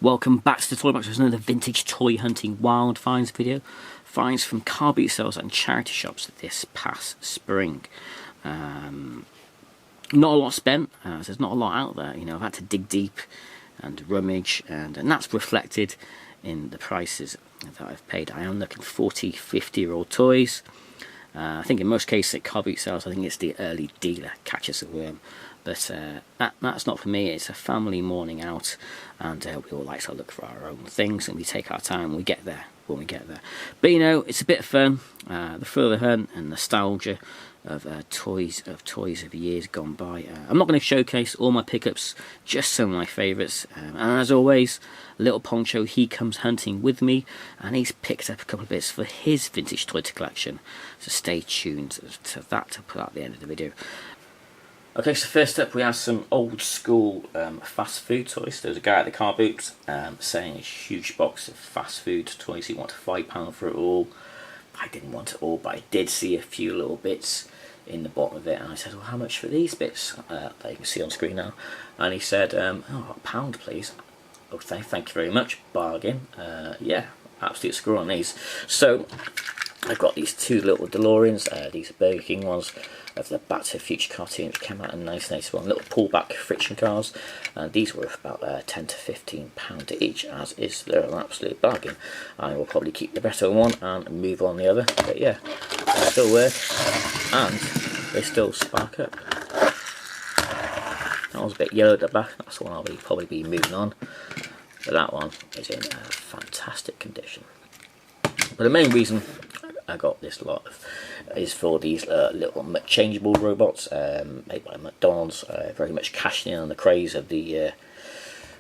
Welcome back to the Toy Box. There's another vintage toy hunting wild finds video. Finds from car boot sales and charity shops this past spring. Not a lot spent, so there's not a lot out there. You know, I've had to dig deep and rummage, and that's reflected in the prices that I've paid. I am looking 40, 50-year-old toys. I think in most cases at car boot sales, I think it's the early dealer catches a worm. But that's not for me. It's a family morning out, and we all like to look for our own things, and we take our time. We get there when we get there. But you know, it's a bit of fun. The thrill of the hunt and nostalgia of toys of years gone by. I'm not going to showcase all my pickups, just some of my favourites. And as always, little Poncho, he comes hunting with me, and he's picked up a couple of bits for his vintage toy collection. So stay tuned to that to put at the end of the video. Okay, so first up we have some old school fast food toys. There was a guy at the car boot selling a huge box of fast food toys. He wanted £5 for it all. I didn't want it all, but I did see a few little bits in the bottom of it, and I said, well, how much for these bits that you can see on screen now? And he said, oh, £1 please. Oh, thank you very much, bargain. Yeah, absolute screw on these. So I've got these two little DeLoreans. These are Burger King ones of the Back to the Future cartoon, which came out in 1981. Little pullback friction cars, and these were about £10 to £15 each, as is they're an absolute bargain. I will probably keep the better one and move on the other, but yeah, they still work and they still spark up. That was a bit yellow at the back. That's the one I'll probably be moving on, but that one is in fantastic condition. But the main reason I got this lot is for these little changeable robots made by McDonald's, very much cashing in on the craze of the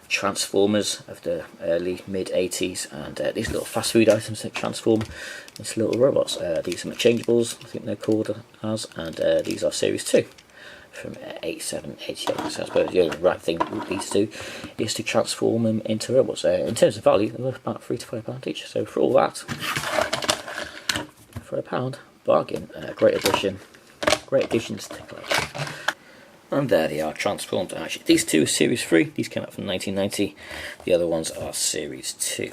Transformers of the early mid-80s, and these little fast food items that transform into little robots. These are changeables, I think they're called as, and these are Series 2 from 87, 88. So I suppose the only right thing with these two is to transform them into robots. In terms of value, they're worth about £3 to £5 each, so for all that, for £1, bargain. Great additions to the collection. And there they are, transformed. Actually, these two are Series 3. These came out from 1990. The other ones are Series 2.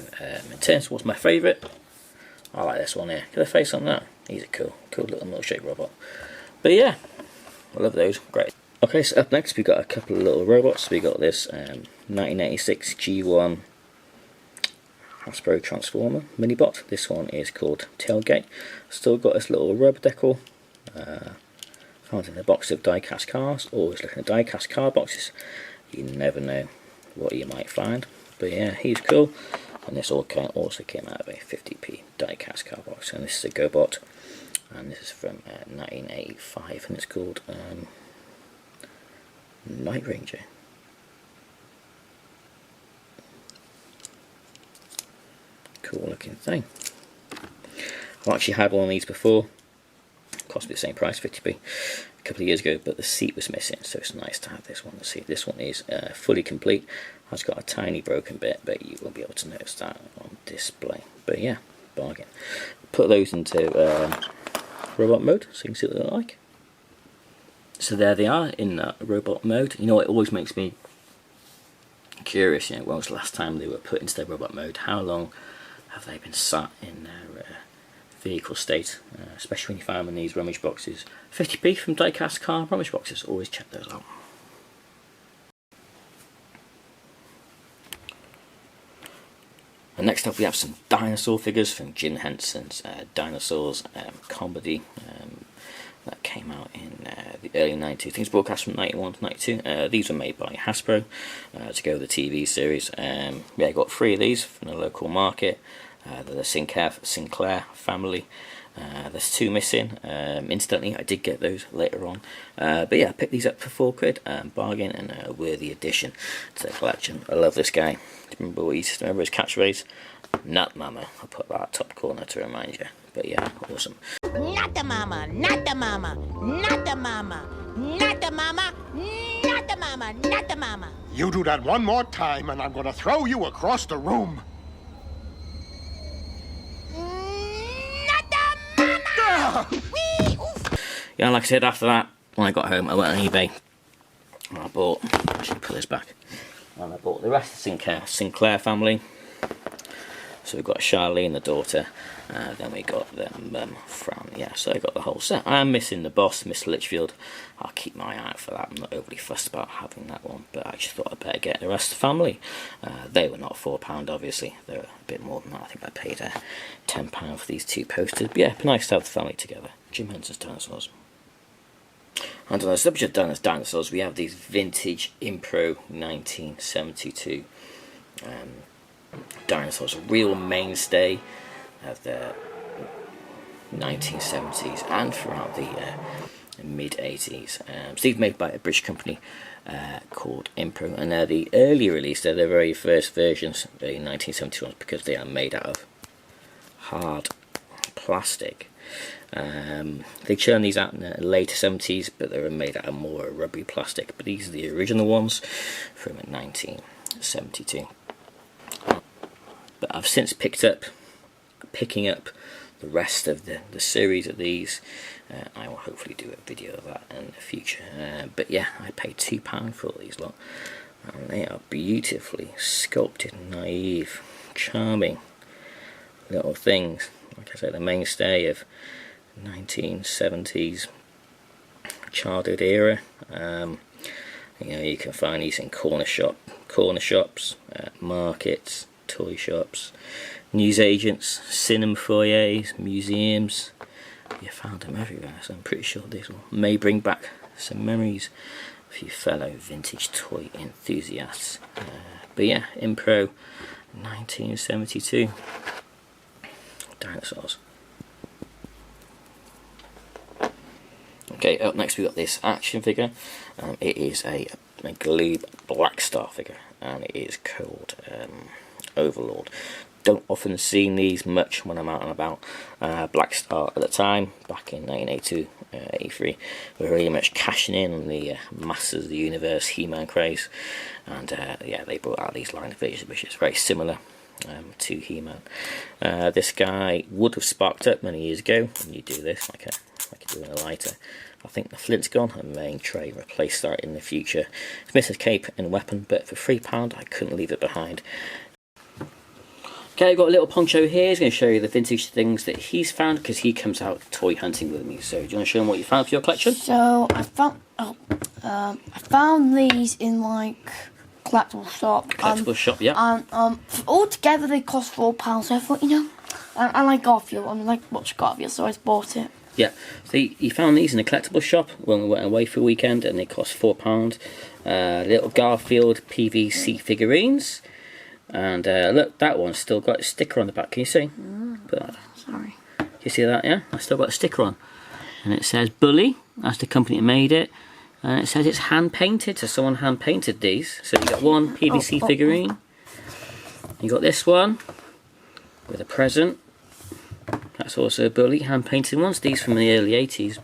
In terms of what's my favourite, I like this one here. Get a face on that. He's a cool little milkshake robot. But yeah, I love those. Great. Okay, so up next we got a couple of little robots. We got this 1986 G1 Hasbro Transformer Minibot. This one is called Tailgate. Still got this little rubber decor. Found in a box of die-cast cars. Always looking at die-cast car boxes. You never know what you might find. But yeah, he's cool. And this also came out of a 50p die-cast car box. And this is a GoBot. And this is from 1985, and it's called Night Ranger. Cool looking thing. I've actually had one of these before. Cost me the same price, 50p, a couple of years ago, but the seat was missing, so it's nice to have this one. The seat, this one is fully complete. It's got a tiny broken bit, but you won't be able to notice that on display. But yeah, bargain. Put those into robot mode, so you can see what they look like. So there they are in robot mode. You know, it always makes me curious. You know, when was the last time they were put into their robot mode? How long have they been sat in their vehicle state, especially when you find them in these rummage boxes. 50p from die-cast car rummage boxes, always check those out. And next up we have some dinosaur figures from Jim Henson's Dinosaurs comedy that came out in the early 90s. I think it's broadcast from 91 to 92. These were made by Hasbro to go with the TV series. Yeah, I got 3 of these from the local market. The Sinclair family. There's 2 missing. Incidentally, I did get those later on. But yeah, I picked these up for £4. Bargain and a worthy addition to the collection. I love this guy. Remember his catchphrase? Nut mama. I'll put that top corner to remind you. But yeah, awesome. Not the mama, not the mama, not the mama, not the mama, not the mama, not the mama. You do that one more time and I'm gonna throw you across the room. Yeah, like I said, after that, when I got home, I went on eBay and I bought, I should put this back, And I bought the rest of the Sinclair family. So we've got Charlene, the daughter, then we got the mum, Fran. Yeah, so I got the whole set. I am missing the boss, Miss Litchfield. I'll keep my eye out for that. I'm not overly fussed about having that one, but I just thought I'd better get the rest of the family. They were not £4, obviously. They were a bit more than that. I think I paid £10 for these 2 posters. But yeah, nice to have the family together. Jim Henson's Dinosaurs. And on the subject of dinosaurs, we have these vintage Impro 1972 dinosaurs, a real mainstay of the 1970s and throughout the mid-80s. So these made by a British company called Impro, and they're the early release. They're the very first versions, the 1971, because they are made out of hard plastic. They churned these out in the later 70s, but they were made out of more rubbery plastic. But these are the original ones from 1972. But I've since picking up the rest of the series of these. I will hopefully do a video of that in the future. But yeah, I paid £2 for all these lot, and they are beautifully sculpted, naive, charming little things. Like I said, the mainstay of 1970s childhood era. You know, you can find these in corner shops, markets, toy shops, newsagents, cinema foyers, museums. You found them everywhere, so I'm pretty sure this may bring back some memories for you fellow vintage toy enthusiasts. But yeah, Impro 1972 dinosaurs. Okay, up next we got this action figure. It is a Glebe Black Star figure, and it is called Overlord. Don't often see these much when I'm out and about. Black Star at the time, back in 1982, 83, were really much cashing in on the Masters of the Universe He-Man craze, and yeah, they brought out these line of figures which is very similar to He-Man. This guy would have sparked up many years ago when you do this, like you do in a lighter. I think the flint's gone and main tray replace that in the future. It's missing cape and weapon, but for £3 I couldn't leave it behind. Okay, I've got a little Poncho here. He's going to show you the vintage things that he's found, because he comes out toy hunting with me. So do you want to show him what you found for your collection? So I found these in like collectible shop. Collectible shop, yeah. And altogether they cost £4. So I thought, you know, I like Garfield. I like watch Garfield, so I just bought it. Yeah, so he found these in a collectible shop when we went away for a weekend, and they cost £4. Little Garfield PVC figurines, and look, that one's still got a sticker on the back. Can you see? Sorry. Can you see that? Yeah, I still got a sticker on, and it says Bully. That's the company that made it, and it says it's hand painted. So someone hand painted these. So you got one PVC figurine. You got this one with a present. That's also a Bully, hand-painted ones, these from the early 80s.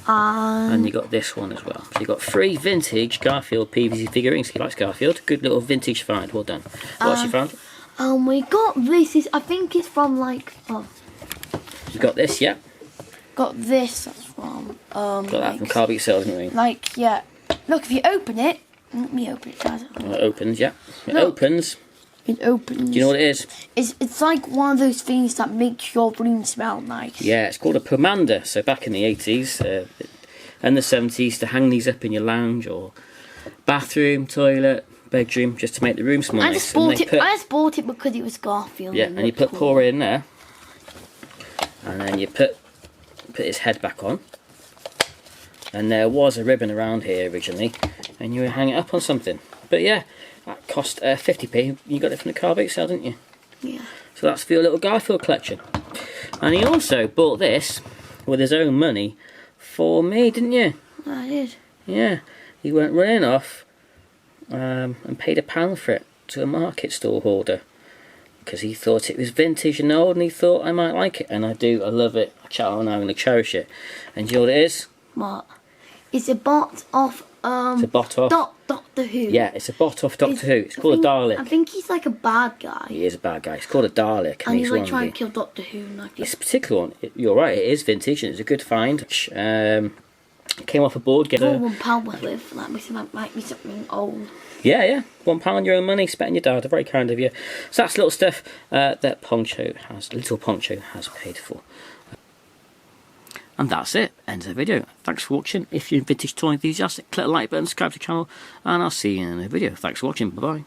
And you got this one as well. So you got 3 vintage Garfield PVC figurines. He likes Garfield. Good little vintage find, well done. What else you found? We got this, I think it's from like, You got this, yeah? Got this, that's from, Got that from Car Beat Sales, didn't we? like, yeah. Look, if you open it, let me open it, guys. Well, it opens, yeah. It Look. opens. It opens. Do you know what it is? It's like one of those things that makes your room smell nice. Yeah, it's called a pomander. So back in the 80s and the 70s, to hang these up in your lounge or bathroom, toilet, bedroom, just to make the room smell nice. I just bought it because it was Garfield. Yeah, and you put Paw in there, and then you put his head back on. And there was a ribbon around here originally, and you would hang it up on something. But yeah, that cost 50p. You got it from the Car Beat Sale, didn't you? Yeah. So that's for your little Garfield collection. And he also bought this with his own money for me, didn't you? I did. Yeah. He went running off and paid £1 for it to a market stall hoarder, because he thought it was vintage and old, and he thought I might like it. And I do. I love it. I'm going to cherish it. And do you know what it is? What? It's a bot of it's a bot off Doctor Who. Yeah, it's a bot off Doctor Who. It's called a Dalek. I think he's like a bad guy. He is a bad guy. It's called a Dalek, and he's like trying to kill Doctor Who. Like this particular one, you're right, it is vintage and it's a good find. Came off a board. For £1 worth of, like, might be something old. Yeah, £1 your own money, spent on your dad. Very kind of you. So that's little stuff that little Poncho has paid for. And that's it. End of the video. Thanks for watching. If you're a vintage toy enthusiast, click the like button, subscribe to the channel, and I'll see you in the video. Thanks for watching. Bye bye.